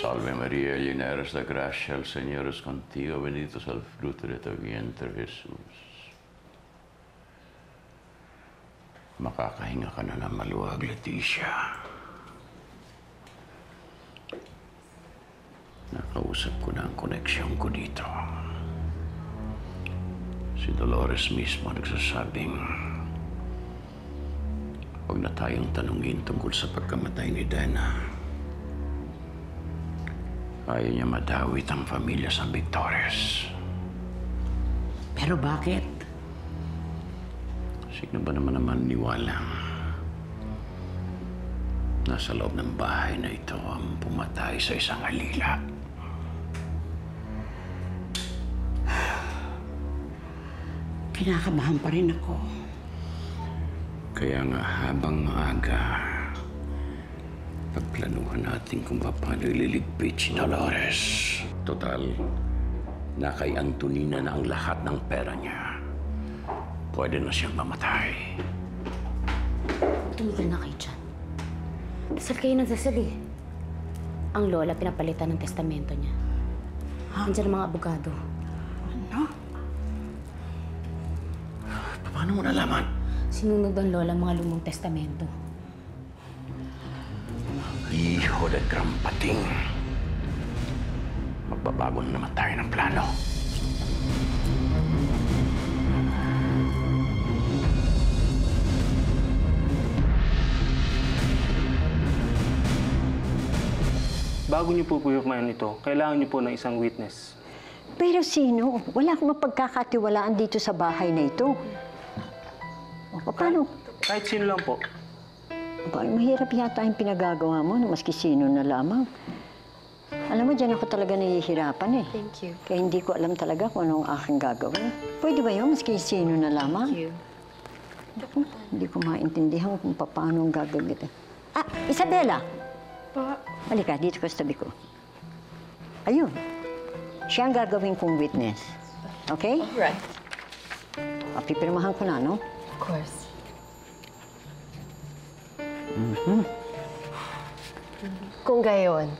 Salve María, llena eres de gracia, el Señor es contigo, bendito es el fruto de tu vientre, Jesús. Makakahinga ka na ng maluwag, Leticia. Nakausap ko na ang koneksyon ko dito. Si Dolores mismo nagsasabing huwag na tayong tanungin tungkol sa pagkamatay ni Dana. Ayaw niya madawit ang pamilya San Victores. Pero bakit? Sino ba naman niwalang nasa loob ng bahay na ito ang pumatay sa isang alila? Kinakabahan pa rin ako. Kaya nga habang maaga, pagplanuhan natin kung paano ililigpit si Dolores. Total, na kay Antonina na ang lahat ng pera niya. Pwede na siyang mamatay. Tumigil na kayo dyan. Dasal kayo ng dasal eh. Ang lola pinapalitan ng testamento niya. Nandiyan ang mga abogado. Ano? Paano mo nalaman? Sinunod ang lola ang mga lumang testamento. Hijo de Grampating. Magbabago na naman tayo ng plano. Bago niyo po pumirmahan ito, kailangan niyo po ng isang witness. Pero sino? Wala akong mapagkakatiwalaan dito sa bahay na ito. O, paano? Kahit sino lang po. Mahirap yata yung pinagagawa mo, maski sino na lamang. Alam mo, dyan ako talaga nahihirapan eh. Thank you. Kaya hindi ko alam talaga kung anong aking gagawin. Pwede ba yun, maski sino na lamang? Thank you. Naku, hindi ko maintindihan kung paano ang gagawin ito. Ah, Isabela! Halika, dito ka sa tabi ko. Ayun. Siya ang gagawin kong witness. Okay? Right. Pipirmahan ko na, no? Of course. Kung gayon,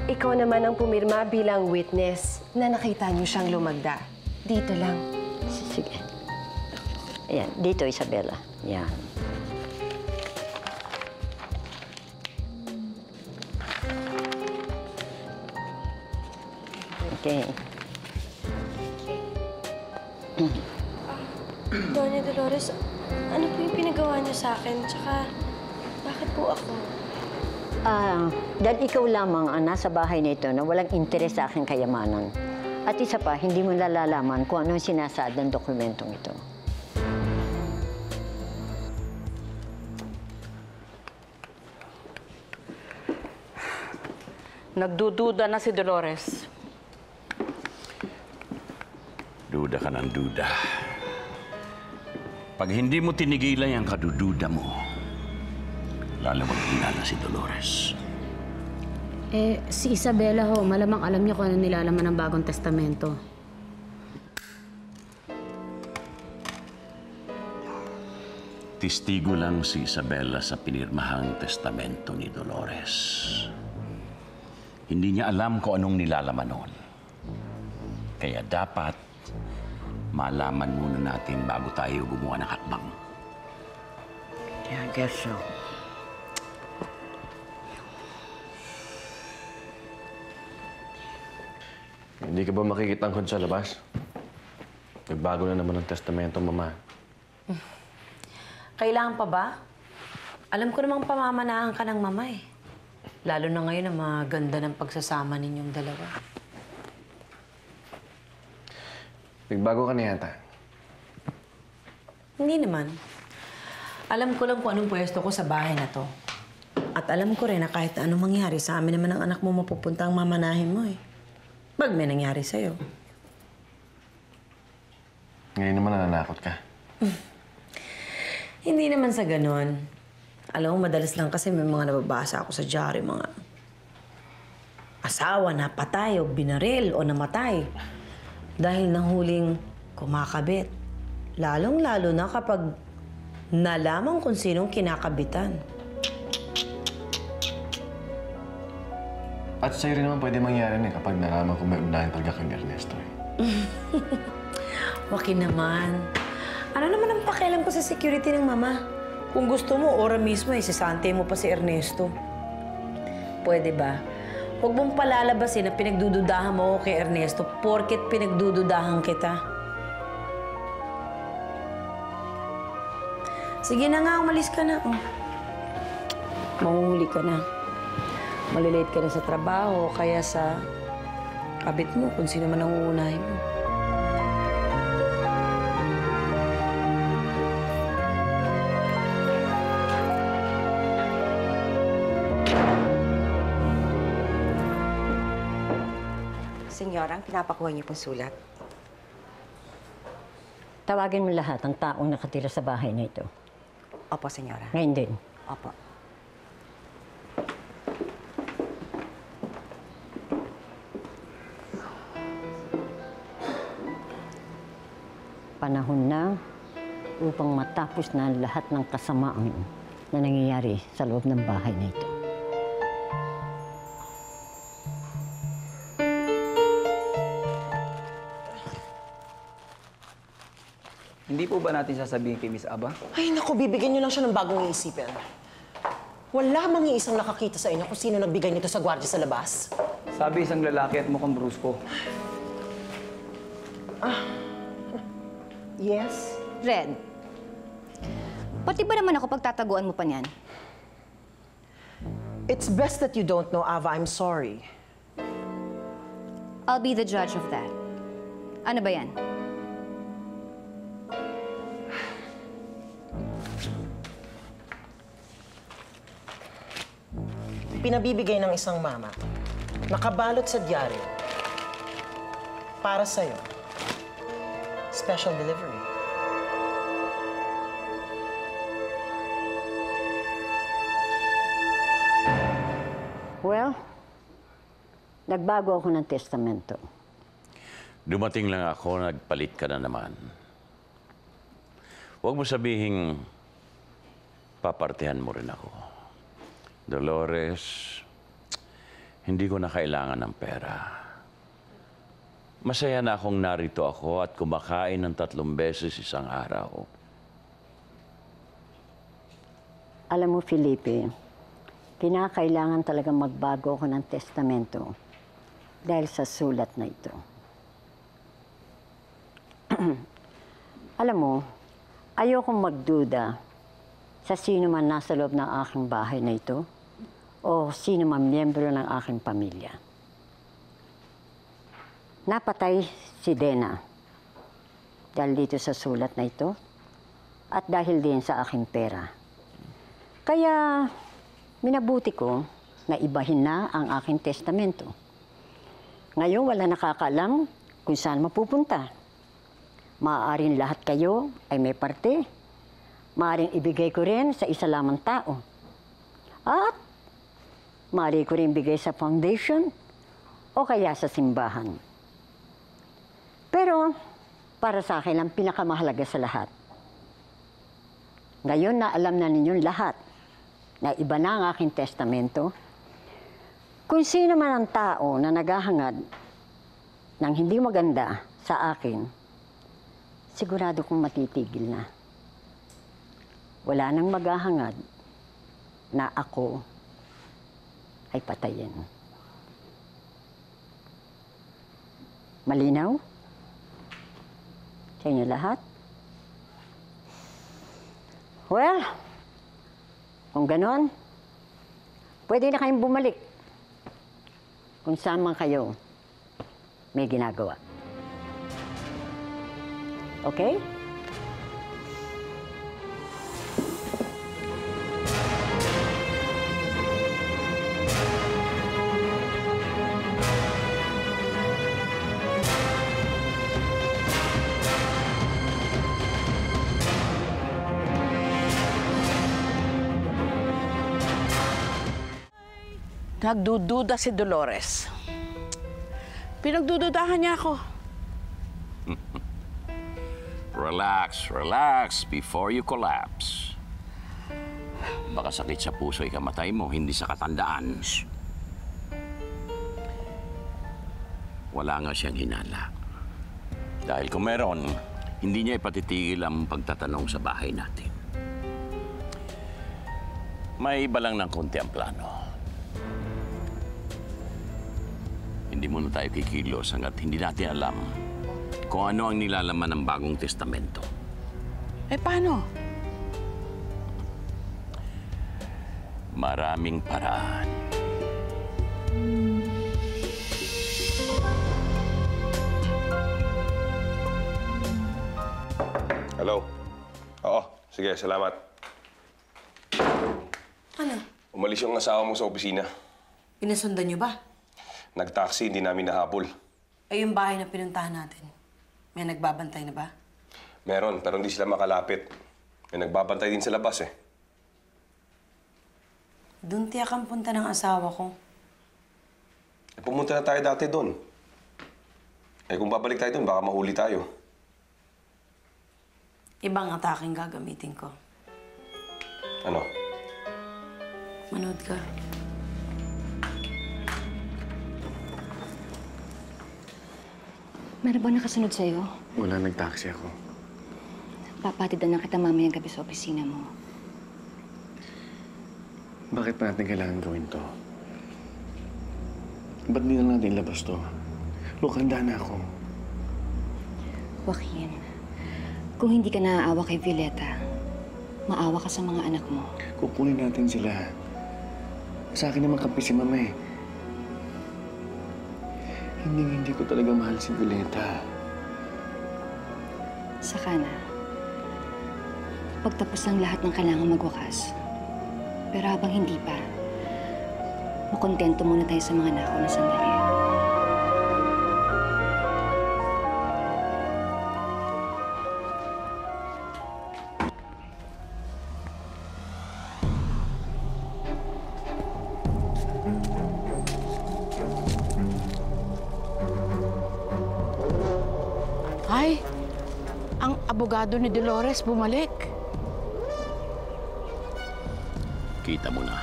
ikaw naman ang pumirma bilang witness na nakita niyo siyang lumagda. Dito lang. Sige. Ayan, dito, Isabela. Yan. Okay. Doña Dolores, ano po yung pinagawa niyo sa akin? Tsaka, bakit po ako? Dahil ikaw lamang ang nasa bahay na ito na walang interes sa aking kayamanan. At isa pa, hindi mo nalalaman kung ano yung sinasaad ng dokumentong ito. Nagdududa na si Dolores. Duda ka ng duda. Pag hindi mo tinigilan yung kadududa mo, lalo maghina na si Dolores. Eh, si Isabela ho, malamang alam niya kung ano nilalaman ng bagong testamento. Testigo lang si Isabela sa pinirmahang testamento ni Dolores. Hindi niya alam kung anong nilalaman noon. Kaya dapat malaman muna natin bago tayo gumawa ng hakbang. Yeah, I guess so. Hindi ka ba makikitangkod sa labas? Nagbago na naman ang testamento, Mama. Kailangan pa ba? Alam ko namang pamamanahan ka ng mama eh. Lalo na ngayon na maganda ng pagsasama ninyong dalawa. Nagbago ka na yata. Hindi naman. Alam ko lang kung anong pwesto ko sa bahay na to. At alam ko rin na kahit anong mangyari, sa amin naman ang anak mo mapupunta ang mamanahin mo eh. Pag may nangyari sa'yo. Ngayon naman nananakot ka. Hindi naman sa ganon. Alam mo, madalas lang kasi may mga nababasa ako sa diary, mga asawa na patay o binaril o namatay dahil nahuling kumakabit. Lalong-lalo na kapag nalaman kung sinong kinakabitan. At sa'yo rin naman pwede mangyari na kapag nalaman kung may ugnayan talaga kay Ernesto eh. Waki naman. Ano naman ang pakialam ko sa security ng mama? Kung gusto mo, ora mismo sisante mo pa si Ernesto. Pwede ba? Huwag mong palalabasin na pinagdududahan mo ako kay Ernesto porket pinagdududahan kita. Sige na nga, umalis ka na. Oh. Manguhuli ka na. Malilate ka na sa trabaho, kaya sa kabit mo kung sino man ang uunahin mo. Senyorang, pinapakuha niyo pong sulat. Tawagin mo lahat ang taong nakatira sa bahay na ito. Opo, senyora. Ngayon din. Opo. Panahon na upang matapos na lahat ng kasamaan na nangyayari sa loob ng bahay na ito. Hindi po ba natin sasabihin kay Miss Aba? Ay, naku, bibigyan niyo lang siya ng bagong iisipin. Wala mang iisang nakakita sa inyo kung sino nagbigay nito sa gwardiya sa labas. Sabi isang lalaki at mukhang brusko. Yes? Red, pati ba naman ako pagtataguan mo pa niyan? It's best that you don't know, Ava. I'm sorry. I'll be the judge of that. Ano ba yan? Pinabibigay ng isang mama, nakabalot sa dyaryo, para sa'yo. Special delivery. Well, nagbago ako ng testamento. Dumating lang ako, nagpalit ka na naman. Huwag mo sabihing papartihan mo rin ako. Dolores, hindi ko na kailangan ng pera. Masaya na akong narito ako at kumakain ng 3 beses isang araw. Alam mo, Felipe, kinakailangan talaga magbago ako ng testamento dahil sa sulat na ito. Alam mo, ayokong magduda sa sino man nasa loob ng aking bahay na ito o sino man miyembro ng aking pamilya. Napatay si Dena dahil dito sa sulat na ito at dahil din sa aking pera. Kaya minabuti ko na ibahin na ang aking testamento. Ngayon wala nakakaalam kung saan mapupunta. Maaaring lahat kayo ay may parte. Maaaring ibigay ko rin sa isa lamang tao. At maaari ko rin bigay sa foundation o kaya sa simbahan. Pero para sa akin ang pinakamahalaga sa lahat. Ngayon na alam na ninyong lahat na iba na ang aking testamento, kung sino man ang tao na naghahangad ng hindi maganda sa akin, sigurado kong matitigil na. Wala nang maghahangad na ako ay patayin. Malinaw? Sa inyo lahat? Well, kung ganon, pwede na kayong bumalik kung saan man kayo may ginagawa. Okay? Nagdududa si Dolores. Pinagdududahan niya ako. Relax, relax before you collapse. Baka sakit sa puso ikamatay mo, hindi sa katandaan. wala nga siyang hinala. Dahil kung meron, hindi niya ipatitigil ang pagtatanong sa bahay natin. May iba lang ng konti ang plano. Hindi muna tayo kikilos hanggat hindi natin alam kung ano ang nilalaman ng bagong testamento. Eh, paano? Maraming paraan. Hello? Oo, sige, salamat. Ano? Umalis yung asawa mo sa opisina. Pinasundan niyo ba? Nag-taxi, hindi namin nahabol. Ay, yung bahay na pinuntahan natin. May nagbabantay na ba? Meron, pero hindi sila makalapit. May nagbabantay din sa labas eh. Doon tiyak ang punta ng asawa ko. Pumunta na tayo dati doon. Kung babalik tayo doon, baka mahuli tayo. Ibang ataking gagamitin ko. Ano? Manood ka. Meron ba nakasunod sa'yo? Wala, nag-taxi ako. Papatidan na kita mamayang gabi sa opisina mo. Bakit pa natin kailangan gawin to? Ba't di na natin labas to? Look, handa na ako. Joaquin, kung hindi ka naaawa kay Violeta, maawa ka sa mga anak mo. Kukunin natin sila. Sa akin naman kampi si Mama eh. Hindi ko talaga mahal si Violeta. Saka na, pagtapos ng lahat ng kailangan magwakas. Pero habang hindi pa, makontento muna tayo sa mga nako na sandali. Ay, ang abogado ni Dolores bumalik. Kita mo na.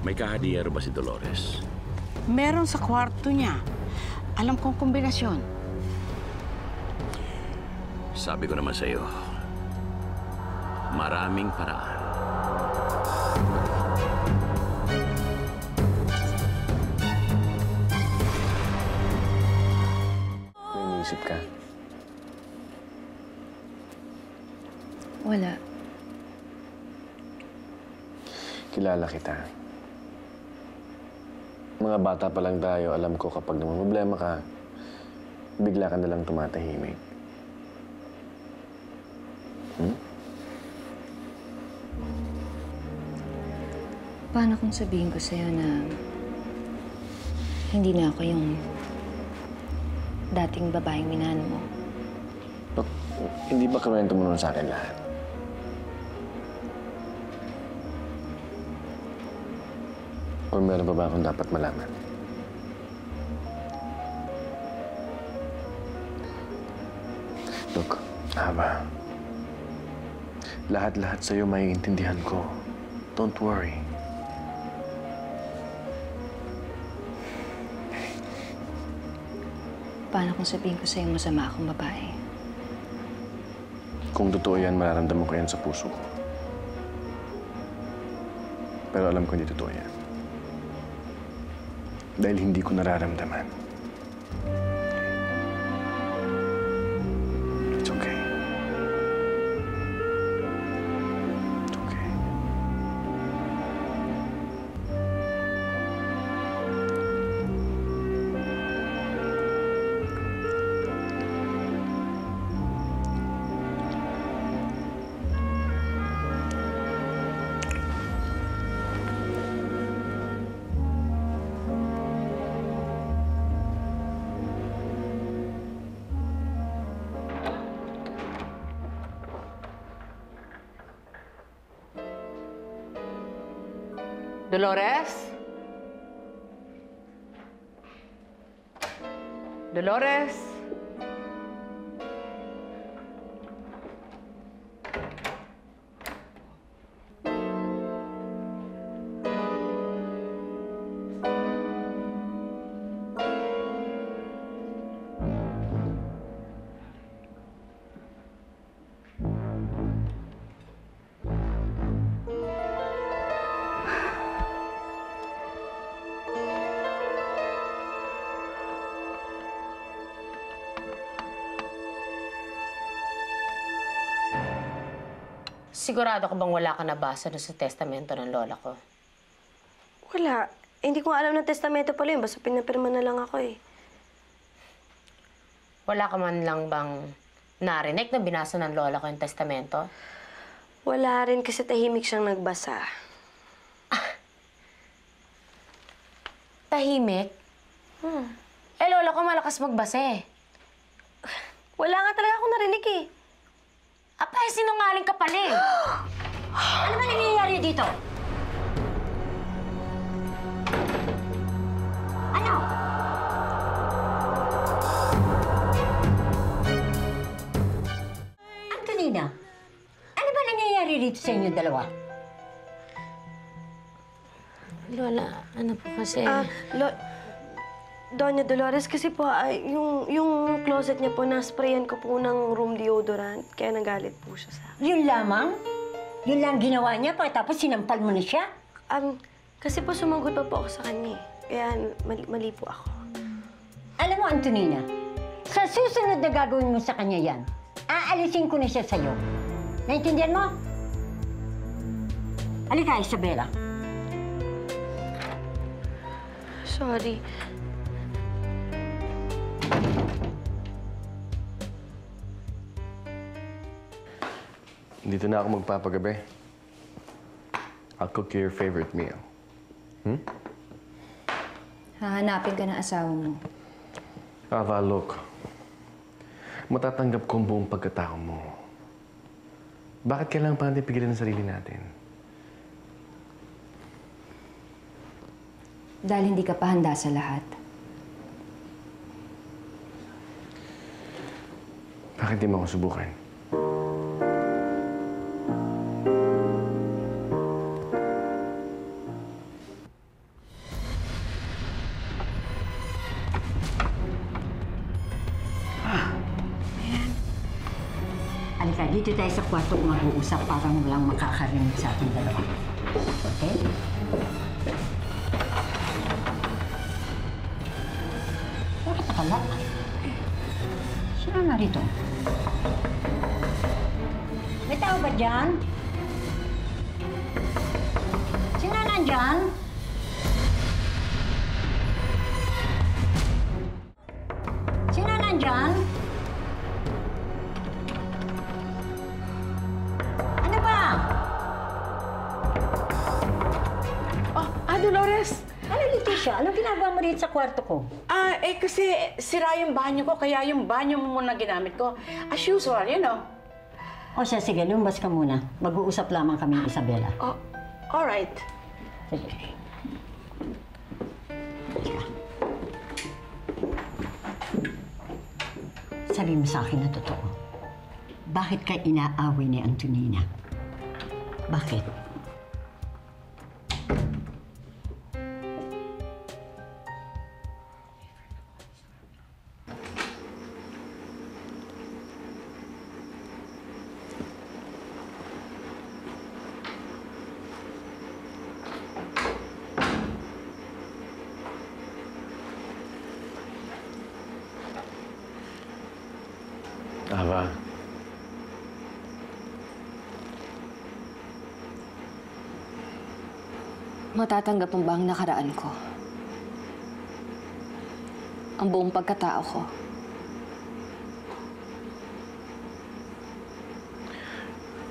May kahadiyero ba si Dolores? Meron sa kwarto niya. Alam kong kombinasyon. Sabi ko naman sa'yo, maraming paraan. May iniisip ka? Wala. Kilala kita. Mga bata pa lang tayo, alam ko kapag namamroblema ka, bigla ka nalang tumatahimik. Paano kung sabihin ko sa'yo na hindi na ako yung dating babaeng minahal mo? Look, hindi ba kwento mo nun sa akin lahat? O meron pa ba akong dapat malaman? Look, Ava. Lahat-lahat sa'yo maiintindihan ko. Don't worry. Paano kung sabihin ko sa'yo masama akong babae? Kung totoo yan, mararamdaman ko yan sa puso ko. Pero alam ko hindi totoo yan. Dahil hindi ko nararamdaman. It's okay. It's okay. Dolores? Dolores? Sigurado ka bang wala ka nabasa doon sa testamento ng lola ko? Wala. Hindi ko alam na testamento pala yun. Basta pinapirma na lang ako eh. Wala ka man lang bang narinig na binasa ng lola ko yung testamento? Wala rin kasi tahimik siyang nagbasa. Tahimik? Eh, lola ko malakas magbasa eh. Wala nga talaga ako narinig eh. Apay, sinungaling ka pala eh. Ano ba nangyayari dito? Ano? Antonina, ano ba nangyayari dito sa inyo dalawa? Lola, ano po kasi? Doña Dolores, kasi po, yung closet niya po, nasprayan ko po ng room deodorant. Kaya nagalit po siya sa akin. Yun lamang? Yun lang ginawa niya pagkatapos sinampal mo na siya? Kasi po sumagot pa po ako sa kanya eh. Kaya mali po ako. Alam mo, Antonina, sa susunod na gagawin mo sa kanya yan, aalisin ko na siya sa'yo. Naintindihan mo? Halika, Isabela. Sorry. Dito na ako magpapagabi. I'll cook you your favorite meal. Hahanapin ka ng asawa mo. Ava, look. Matatanggap ko ang buong pagkatao mo. Bakit kailangan pa natin pigilan ang sarili natin? Dahil hindi ka pa handa sa lahat. Bakit di mo ako subukan? Halika, dito tayo sa kwarto mag-uusap para walang makakarinig sa ating dalawa. Okay? Bakit nakala? Sino narito? May tao ba dyan? Sino nandyan? Sino nandyan? Ano ba? Dolores! Ano, Leticia? Anong ginagawa mo dito sa kwarto ko? Kasi sira yung banyo ko, kaya yung banyo mo muna ginamit ko. As usual, you know. O siya, sige, lumbas ka muna. Mag-uusap lamang kami ni Isabela. Oh, alright. Sige. Sabi mo sa akin na totoo. Bakit ka inaaway ni Antonina? Bakit? Ava. Matatanggap mo ba ang nakaraan ko? Ang buong pagkatao ko?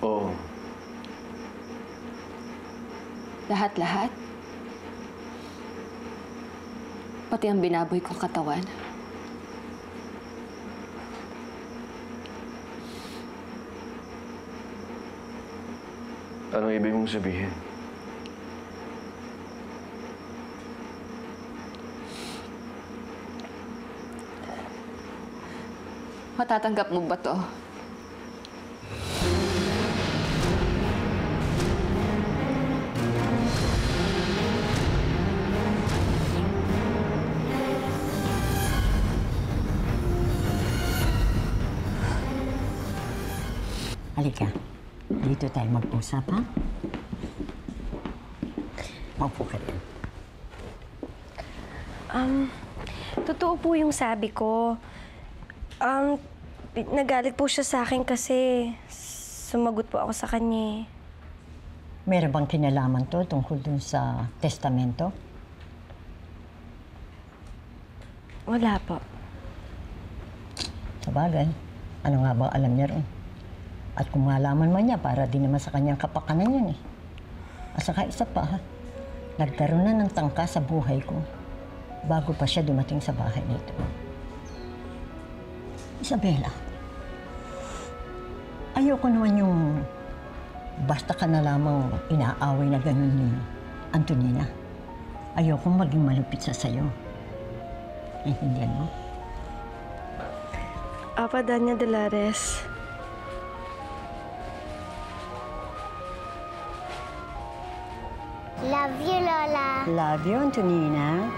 Oo. Lahat-lahat? Pati ang binaboy kong katawan? Anong ibig mong sabihin? Matatanggap mo ba to? Halika. Dito tayo mag-usap, ha? Maupo ka din. Totoo po yung sabi ko. Nagalit po siya sa akin kasi sumagot po ako sa kanya. Meron bang kinalaman to tungkol dun sa testamento? Wala po. Sa bagay, ano nga ba alam niya ron? At kung malaman man niya, para din naman sa kanyang kapakanan yun eh. At saka isa pa, ha? Nagkaroon na ng tangka sa buhay ko bago pa siya dumating sa bahay nito. Isabela, ayoko naman yung basta ka na lamang inaaway na gano'n ni Antonina. Ayoko maging malupit sa sayo. Naintindihan mo? Apa, Danya Delares. Love you, Lola. Love you, Antonina.